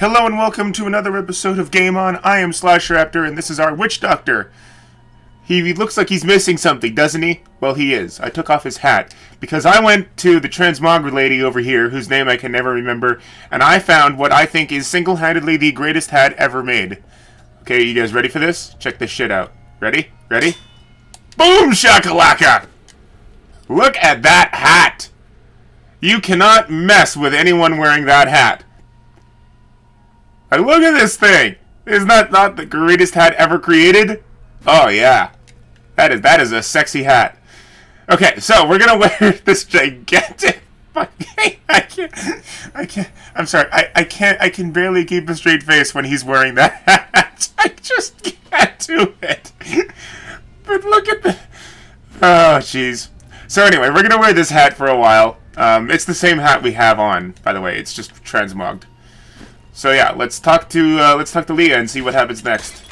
Hello and welcome to another episode of Game On. I am Slashraptor and this is our Witch Doctor. He looks like he's missing something, doesn't he? Well, he is. I took off his hat because I went to the transmogger lady over here, whose name I can never remember, and I found what I think is single-handedly the greatest hat ever made. Okay, you guys ready for this? Check this shit out. Ready? Ready? Boom shakalaka! Look at that hat! You cannot mess with anyone wearing that hat. Look at this thing! Isn't that not the greatest hat ever created? Oh yeah. That is a sexy hat. Okay, so we're gonna wear this gigantic fucking I can't I'm sorry, I can barely keep a straight face when he's wearing that hat. I just can't do it. But look at the oh jeez. So anyway, we're gonna wear this hat for a while. It's the same hat we have on, by the way, it's just transmogged. So yeah, let's talk to Leah and see what happens next.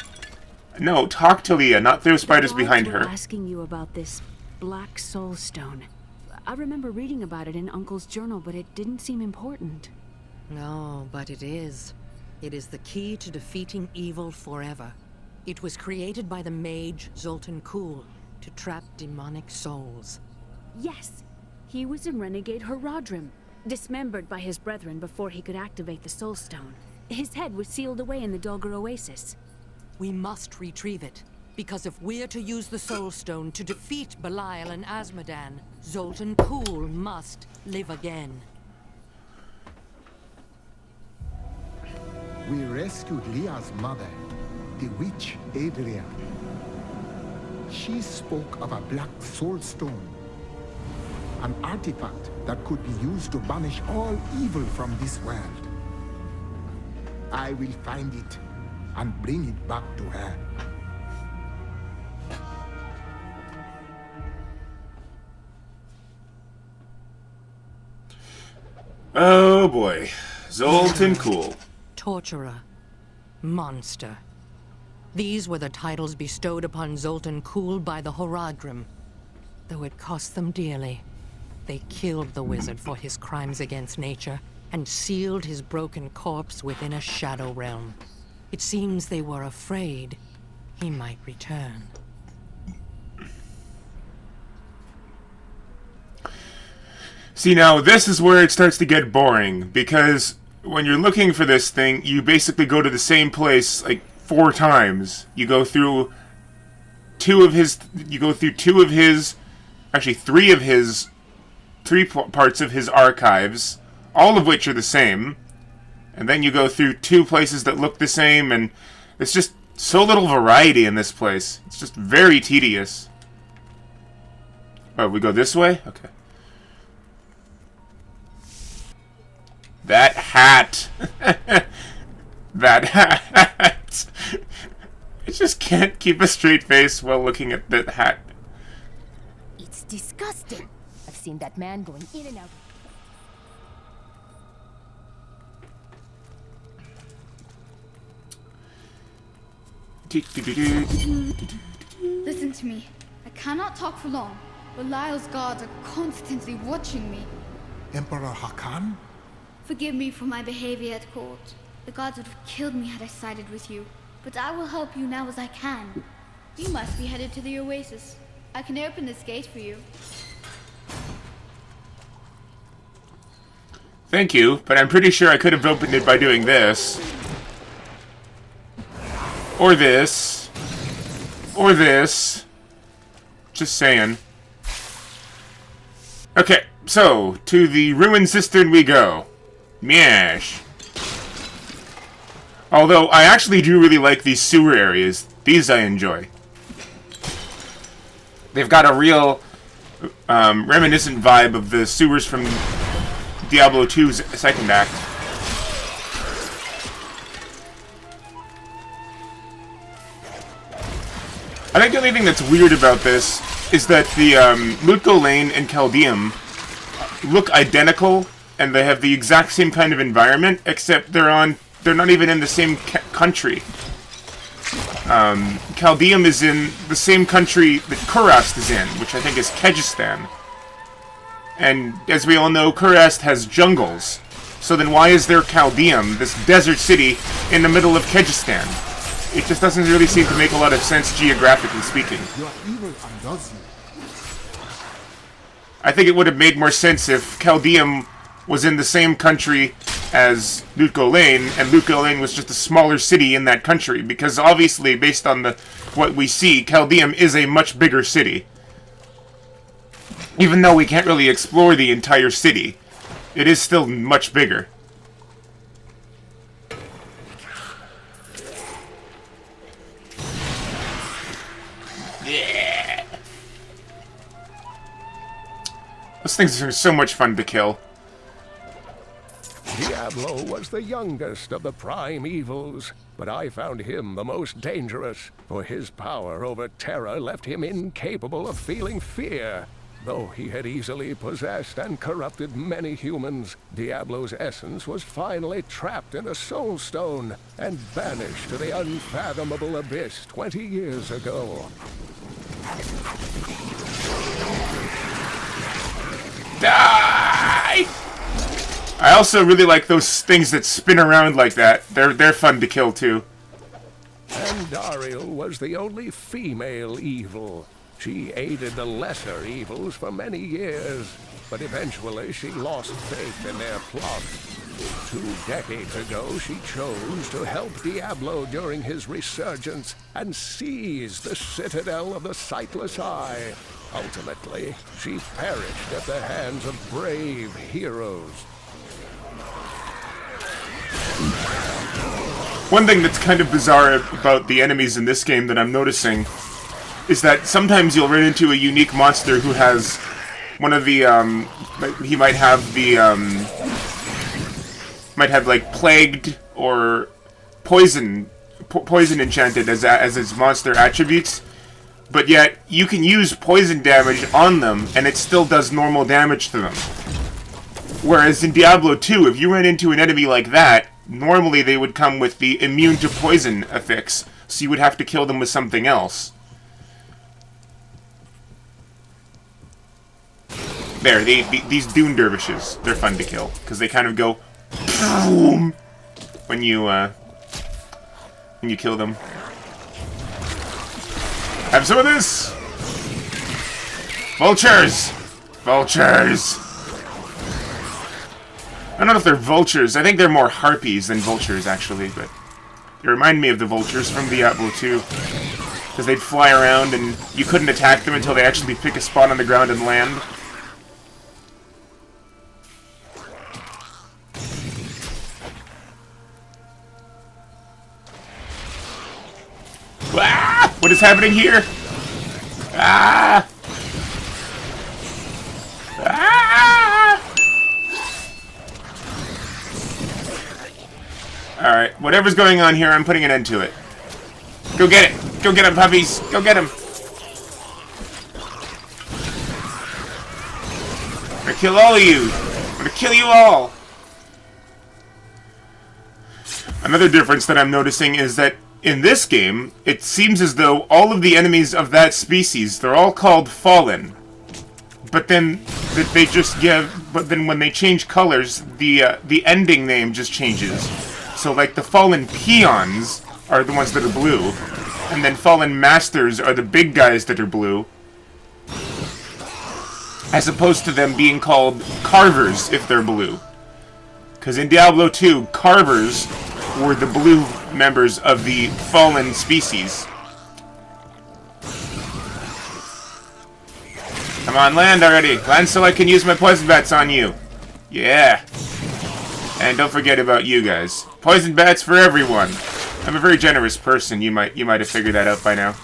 No, talk to Leah, not throw spiders behind her. Asking you about this Black Soulstone. I remember reading about it in Uncle's journal, but it didn't seem important. No, but it is. It is the key to defeating evil forever. It was created by the mage Zoltan Kuhl to trap demonic souls. Yes, he was in Renegade Horadrim, dismembered by his brethren before he could activate the Soulstone. His head was sealed away in the Dulgar Oasis. We must retrieve it, because if we're to use the Soulstone to defeat Belial and Azmodan, Zoltan Kuhl must live again. We rescued Leah's mother, the witch Adria. She spoke of a Black Soulstone, an artifact that could be used to banish all evil from this world. I will find it and bring it back to her. Oh boy. Zoltan Kuhl. Torturer. Monster. These were the titles bestowed upon Zoltan Kuhl by the Horadrim. Though it cost them dearly. They killed the wizard for his crimes against nature and sealed his broken corpse within a shadow realm. It seems they were afraid he might return. See, now this is where it starts to get boring, because when you're looking for this thing, you basically go to the same place like 4 times. You go through three parts of his archives, all of which are the same, and then you go through 2 places that look the same, and it's just so little variety in this place. It's just very tedious. Oh, we go this way? Okay. That hat! That hat! I just can't keep a straight face while looking at that hat. It's disgusting. I've seen that man going in and out. Listen to me. I cannot talk for long, but Lyle's guards are constantly watching me. Emperor Hakan? Forgive me for my behavior at court. The gods would have killed me had I sided with you, but I will help you now as I can. You must be headed to the Oasis. I can open this gate for you. Thank you, but I'm pretty sure I could have opened it by doing this. Or this. Or this. Just saying. Okay, so, to the ruined cistern we go. Meosh. Although, I actually do really like these sewer areas. These I enjoy. They've got a real reminiscent vibe of the sewers from Diablo 2's second act. I think the only thing that's weird about this is that the Mutko Lane and Chaldeum look identical, and they have the exact same kind of environment, except they're not even in the same country. Chaldeum is in the same country that Kurast is in, which I think is Kyrgyzstan. And as we all know, Kurast has jungles. So then why is there Chaldeum, this desert city, in the middle of Kyrgyzstan? It just doesn't really seem to make a lot of sense geographically speaking. Your evil undoes you. I think it would have made more sense if Chaldeum was in the same country as Lutko Lane, and Lutko Lane was just a smaller city in that country, because obviously, based on what we see, Chaldeum is a much bigger city. Even though we can't really explore the entire city, it is still much bigger. Yeah. Those things are so much fun to kill. Diablo was the youngest of the prime evils, but I found him the most dangerous, for his power over terror left him incapable of feeling fear. Though he had easily possessed and corrupted many humans, Diablo's essence was finally trapped in a Soulstone and banished to the unfathomable abyss 20 years ago. Die! I also really like those things that spin around like that. They're fun to kill too. And Dariel was the only female evil. She aided the lesser evils for many years, but eventually she lost faith in their plot. 2 decades ago, she chose to help Diablo during his resurgence and seize the citadel of the Sightless Eye. Ultimately, she perished at the hands of brave heroes. One thing that's kind of bizarre about the enemies in this game that I'm noticing is that sometimes you'll run into a unique monster who has one of the, he might have the, might have like plagued or poison enchanted as his monster attributes, but yet you can use poison damage on them and it still does normal damage to them. Whereas in Diablo 2, if you ran into an enemy like that, normally they would come with the immune to poison affix, so you would have to kill them with something else. There, these Dune Dervishes, they're fun to kill, because they kind of go boom when you kill them. Have some of this! Vultures! Vultures! I don't know if they're vultures. I think they're more harpies than vultures, actually, but they remind me of the vultures from Diablo 2. Because they'd fly around and you couldn't attack them until they actually pick a spot on the ground and land. Ah! What is happening here? Ah! Ah! Alright, whatever's going on here, I'm putting an end to it. Go get it! Go get him, puppies! Go get him! I'm gonna kill all of you! I'm gonna kill you all! Another difference that I'm noticing is that in this game, it seems as though all of the enemies of that species, they're all called Fallen. But then they just but then when they change colors, the ending name just changes. So like the Fallen Peons are the ones that are blue, and then Fallen Masters are the big guys that are blue, as opposed to them being called Carvers if they're blue. Because in Diablo 2, Carvers were the blue members of the Fallen species. Come on, land already! Land so I can use my poison bats on you! Yeah! And don't forget about you guys. Poison bats for everyone! I'm a very generous person, you might have figured that out by now.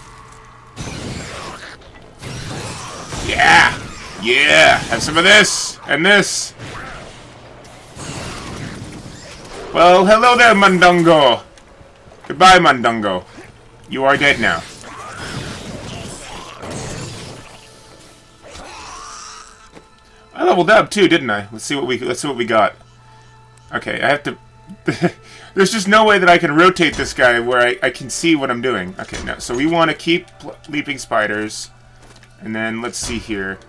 Yeah! Yeah! Have some of this! And this! Well, hello there, Mundungo! Goodbye, Mundungo. You are dead now. I leveled up too, didn't I? Let's see what we got. Okay, I have to... There's just no way that I can rotate this guy where I can see what I'm doing. Okay, no. So we want to keep leaping spiders. And then, let's see here.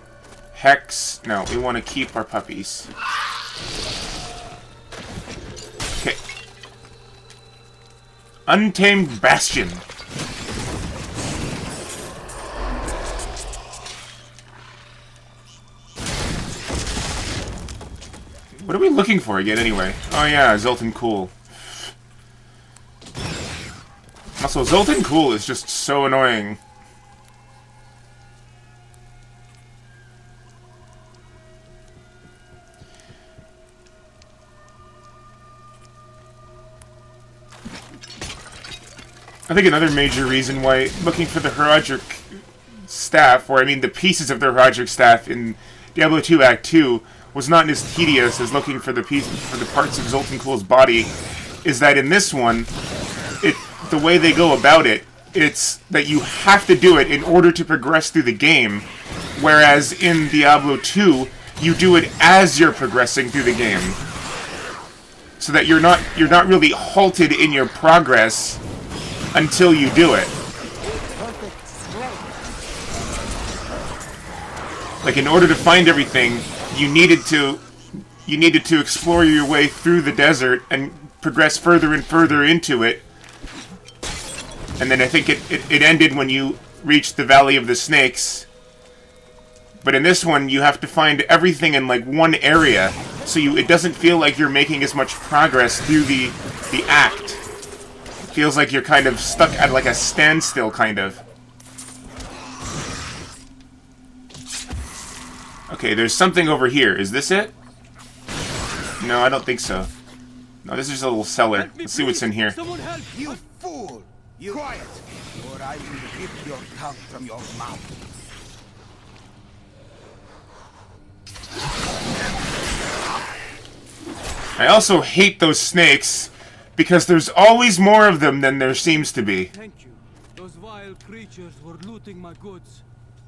Hex... No, we want to keep our puppies. Untamed Bastion. What are we looking for again, anyway? Oh yeah, Zoltan Cool. Also, Zoltan Cool is just so annoying. I think another major reason why looking for the Heraldric staff, or I mean the pieces of the Heraldric staff in Diablo 2 Act 2, was not as tedious as looking for the parts of Zoltan Cool's body, is that in this one, the way they go about it, it's that you have to do it in order to progress through the game, whereas in Diablo 2, you do it as you're progressing through the game, so that you're not really halted in your progress until you do it. Like, in order to find everything, you needed to explore your way through the desert and progress further and further into it. And then I think it ended when you reached the Valley of the Snakes. But in this one, you have to find everything in like one area, so it doesn't feel like you're making as much progress through the act. It feels like you're kind of stuck at like a standstill, kind of. Okay, there's something over here. Is this it? No, I don't think so. No, this is just a little cellar. Let's see what's in here. Someone help! You fool! You quiet, or I will rip your tongue from your mouth. I also hate those snakes, because there's always more of them than there seems to be. Thank you. Those vile creatures were looting my goods.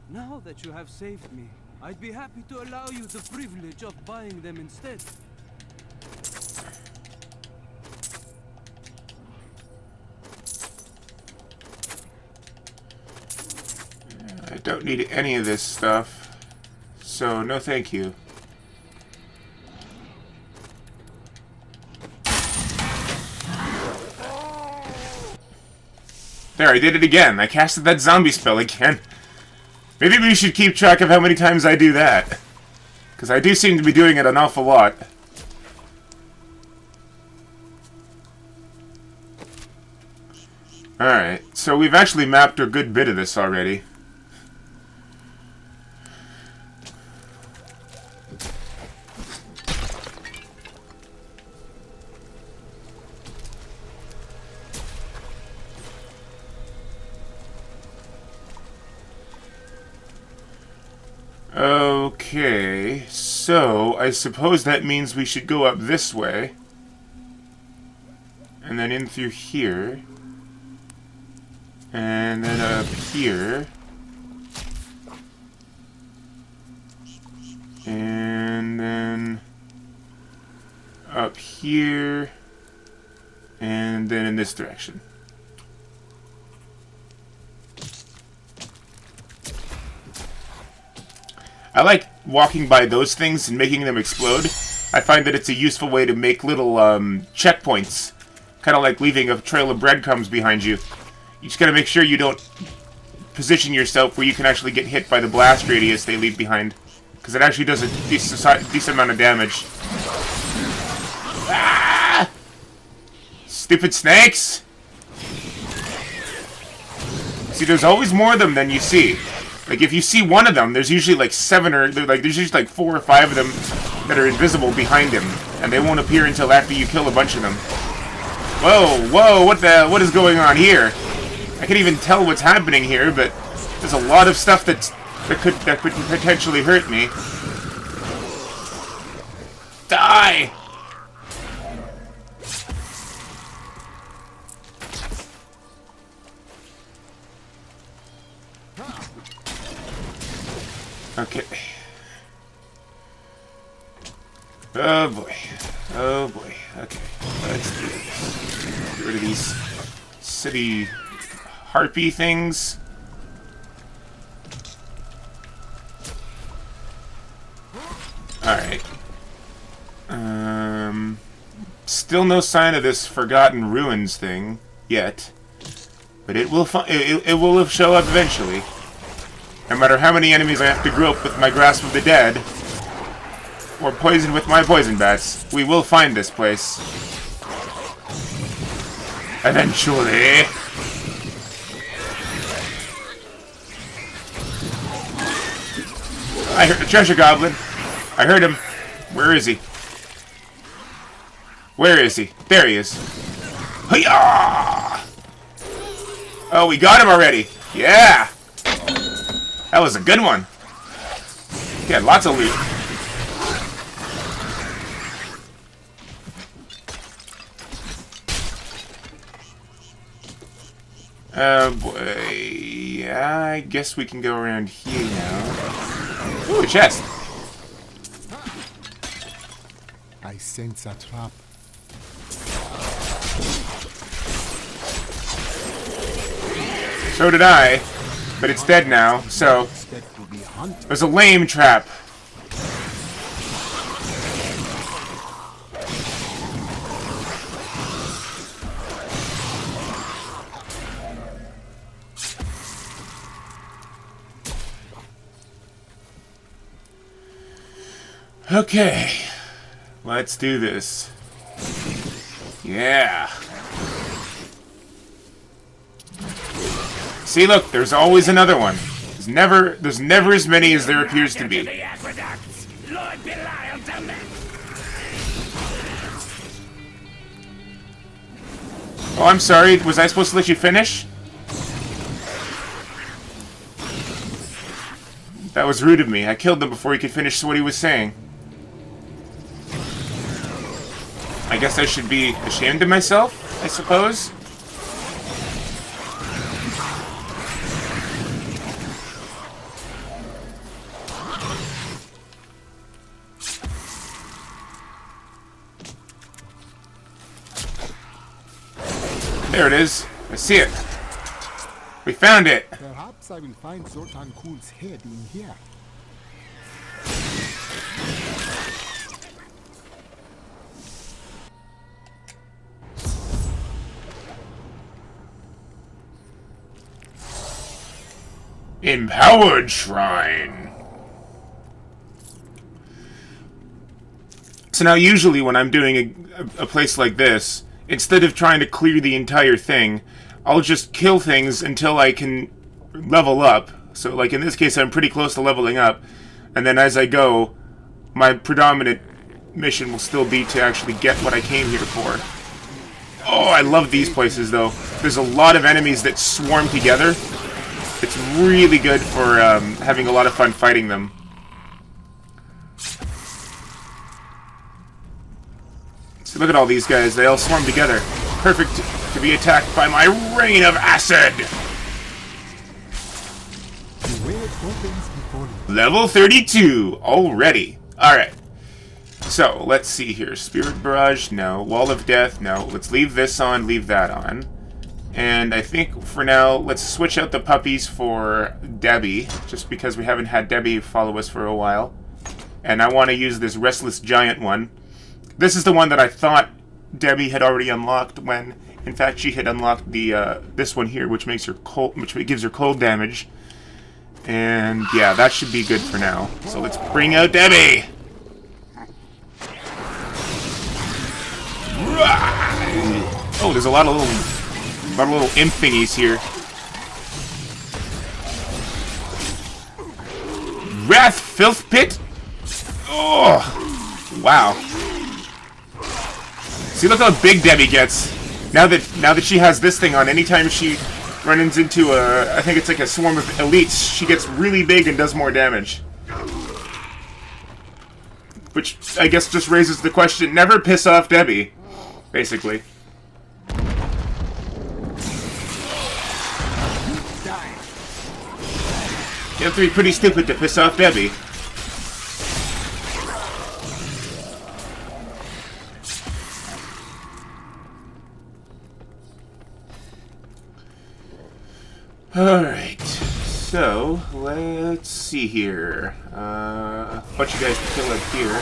Now that you have saved me, I'd be happy to allow you the privilege of buying them instead. I don't need any of this stuff, so no thank you. There, I did it again. I casted that zombie spell again. Maybe we should keep track of how many times I do that, because I do seem to be doing it an awful lot. Alright, so we've actually mapped a good bit of this already. Okay, so I suppose that means we should go up this way. And then in through here. And then up here. And then up here. And then in this direction. I like walking by those things and making them explode. I find that it's a useful way to make little checkpoints. Kind of like leaving a trail of breadcrumbs behind you. You just gotta make sure you don't position yourself where you can actually get hit by the blast radius they leave behind. Because it actually does a decent amount of damage. Ah! Stupid snakes! See, there's always more of them than you see. Like, if you see one of them, there's usually like there's usually like 4 or 5 of them that are invisible behind him, and they won't appear until after you kill a bunch of them. Whoa, whoa, what is going on here? I can't even tell what's happening here, but there's a lot of stuff that could potentially hurt me. Die! Okay. Oh boy. Oh boy. Okay. Let's do this. Get rid of these city harpy things. Alright. Still no sign of this Forgotten Ruins thing yet. But it will it will show up eventually. No matter how many enemies I have to grope with my grasp of the dead, or poison with my poison bats, we will find this place. Eventually. I heard a treasure goblin. I heard him. Where is he? Where is he? There he is. Hiya! Oh, we got him already. Yeah! That was a good one. He had lots of loot. Oh boy. Yeah, I guess we can go around here now. Ooh, a chest. I sense a trap. So did I, but it's dead now, so it was a lame trap. Okay, let's do this. Yeah. See, look, there's always another one. There's never as many as there appears to be. Oh, I'm sorry. Was I supposed to let you finish? That was rude of me. I killed him before he could finish what he was saying. I guess I should be ashamed of myself, I suppose. There it is. I see it. We found it. Perhaps I will find Zoltan Kuhl's head in here. Empowered Shrine. So now usually when I'm doing a place like this, instead of trying to clear the entire thing, I'll just kill things until I can level up. So like in this case I'm pretty close to leveling up, and then as I go, my predominant mission will still be to actually get what I came here for. Oh, I love these places though. There's a lot of enemies that swarm together. It's really good for having a lot of fun fighting them. So look at all these guys. They all swarm together. Perfect to be attacked by my rain of acid. Level 32 already. Alright. So, let's see here. Spirit Barrage, no. Wall of Death, no. Let's leave this on, leave that on. And I think for now, let's switch out the puppies for Debbie, just because we haven't had Debbie follow us for a while. And I want to use this Restless Giant one. This is the one that I thought Debbie had already unlocked when, in fact, she had unlocked the this one here, which makes her cold, which gives her cold damage. And yeah, that should be good for now. So let's bring out Debbie. Oh, there's a lot of little imp thingies here. Wrath Filth Pit? Oh, wow. See, look how big Debbie gets. Now that she has this thing on, anytime she runs into I think it's like a swarm of elites, she gets really big and does more damage. Which, I guess, just raises the question, never piss off Debbie, basically. You have to be pretty stupid to piss off Debbie. Alright, so let's see here. A bunch of guys to kill up here.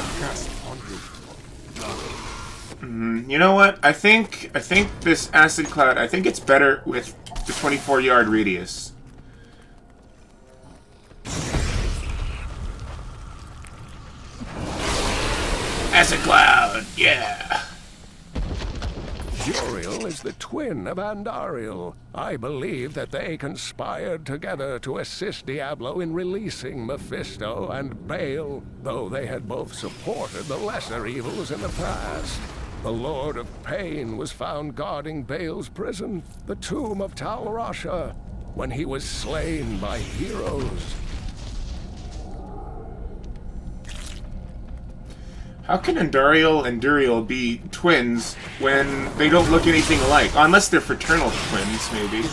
You know what? I think this acid cloud, I think it's better with the 24-yard radius. Acid cloud, yeah. Juriel is the twin of Andariel. I believe that they conspired together to assist Diablo in releasing Mephisto and Baal, though they had both supported the lesser evils in the past. The Lord of Pain was found guarding Baal's prison, the tomb of Tal Rasha, when he was slain by heroes. How can Andariel and Duriel be twins when they don't look anything alike? Unless they're fraternal twins, maybe.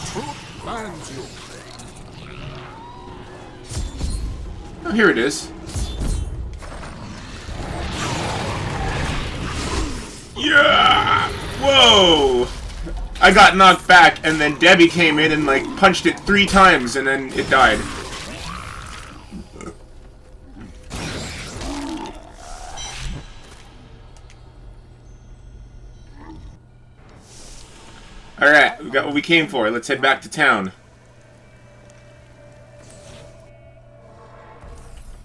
Oh, here it is. Yeah! Whoa! I got knocked back, and then Debbie came in and, like, punched it 3 times, and then it died. Alright, we got what we came for. Let's head back to town.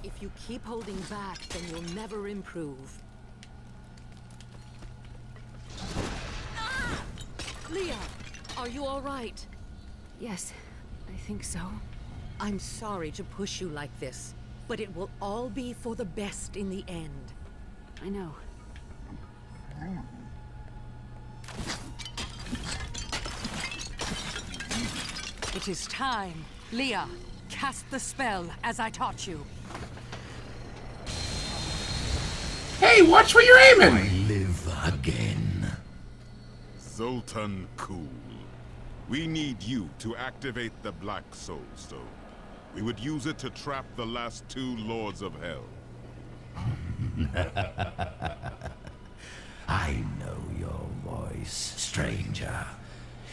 If you keep holding back, then you'll never improve. Leah, are you all right? Yes, I think so. I'm sorry to push you like this, but it will all be for the best in the end. I know. It is time. Leah, cast the spell as I taught you. Hey, watch where you're aiming! Live again. Zoltan Cool. We need you to activate the Black Soulstone. We would use it to trap the last 2 Lords of Hell. I know your voice, stranger.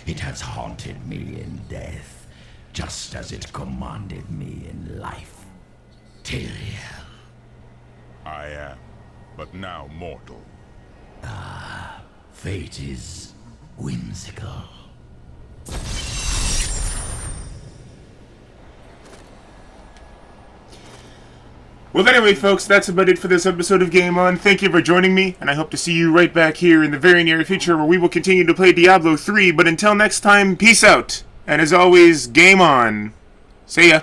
It has haunted me in death, just as it commanded me in life. Tyrael. I am, but now mortal. Fate is whimsical. Well, anyway, folks, that's about it for this episode of Game On. Thank you for joining me, and I hope to see you right back here in the very near future where we will continue to play Diablo 3. But until next time, peace out. And as always, Game On. See ya.